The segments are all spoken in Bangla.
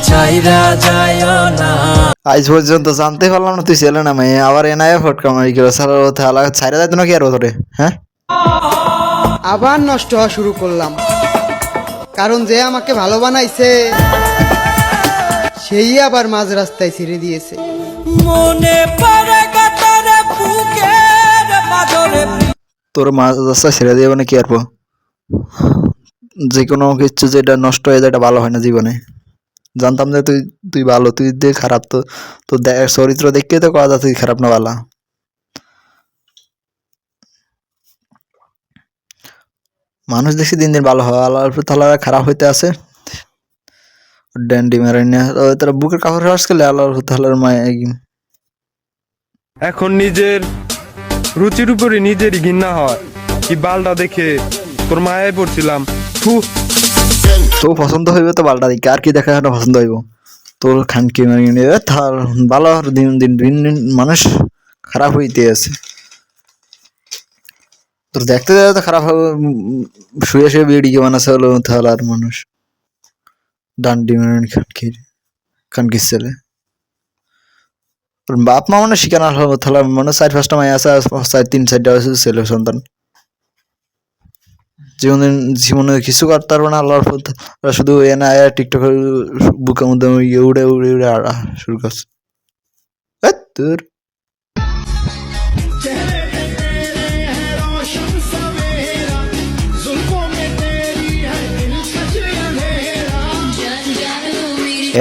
ছাইরা যাইও না। আজ পর্যন্ত জানতে পারলাম না তুই ছেলে না মেয়ে, আবার এনায় ফটকা মারি গেল সালা ছাইরা যাইতো না কি আর তোরে, হ্যাঁ? আবার নষ্ট হওয়া শুরু করলাম, কারণ যে আমাকে ভালো বানাইছে সেই আবার মাঝ রাস্তায় ছেড়ে দিয়েছে। মনে পড়ে কাতরে বুকের পাথরে। তোর মাঝ রাস্তা ছেড়ে দিয়ে মানে কি আর যে কোনো কিছু যেটা নষ্ট হয়ে যায় এটা ভালো হয় না জীবনে। জানতাম যে তুই তুই ভালো, তুই যে খারাপ, তো তোর চরিত্র দেখে তো কথা তুই খারাপ না ভালো। মানুষ দেখছি দিন দিন ভালো হয়, আল্লাহ তাআলা খারাপ হইতে আছে। ড্যান্ডি মারাই না তোর বুকের কাপড় হাস করলে আল্লাহ তাআলার মায়। এখন নিজের রুচির উপরে নিজেরই ঘৃণা হয়। কি বালটা দেখে তোর মায়ায় পড়ছিলাম। তো পছন্দ হইবে তো বালটা দিকে, আর কি দেখা পছন্দ হইব তোর খানকি মারি নিয়ে তার ভালো। দিন দিন দিন দিন মানুষ খারাপ হইতে আছে, তোর দেখতে তো খারাপ হবে। শুয়ে শুয়ে বিড়িকে বানাচ্ছে হলো তাহলে আর মানুষ ডান্ডি মারি খানকির ছেলে। বাপ মা মানে শিখানো হলো তাহলে মানে 4-5টা মাই আছে, 3-4টা ছেলে সন্তান। জীবনে কিছু করতে পারবে না আল্লাহর পথ, শুধু এনা টিকটক বুকের মধ্যে উড়ে উড়ে উড়ে শুরু করছে। তোর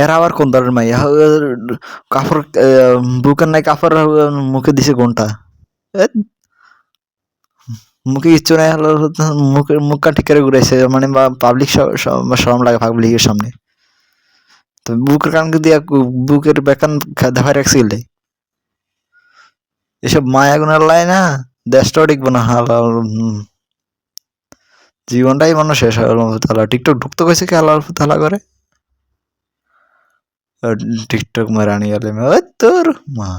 এর আবার কোন ধরনের মাইয়া কাপড় বুকের নাই কাপড় মুখে দিছে কোনটা? মুখে কিচ্ছু নাই, মুখের মুখটা ঠিক করে ঘুরাইছে মানে পাবলিক শরম লাগে পাবলিকের সামনে। তো বুকের কান দিয়া বুকের বেকান দেখায় রাখছিল। এসব মায়া গুনার লাই না, দেশটাও টিকবো না। জীবনটাই মনে শেষ হয়। টিকটক ঢুকতে কইছে কি আল্লাহ তাআলা করে টিকটক মারানি গেলে তোর মা।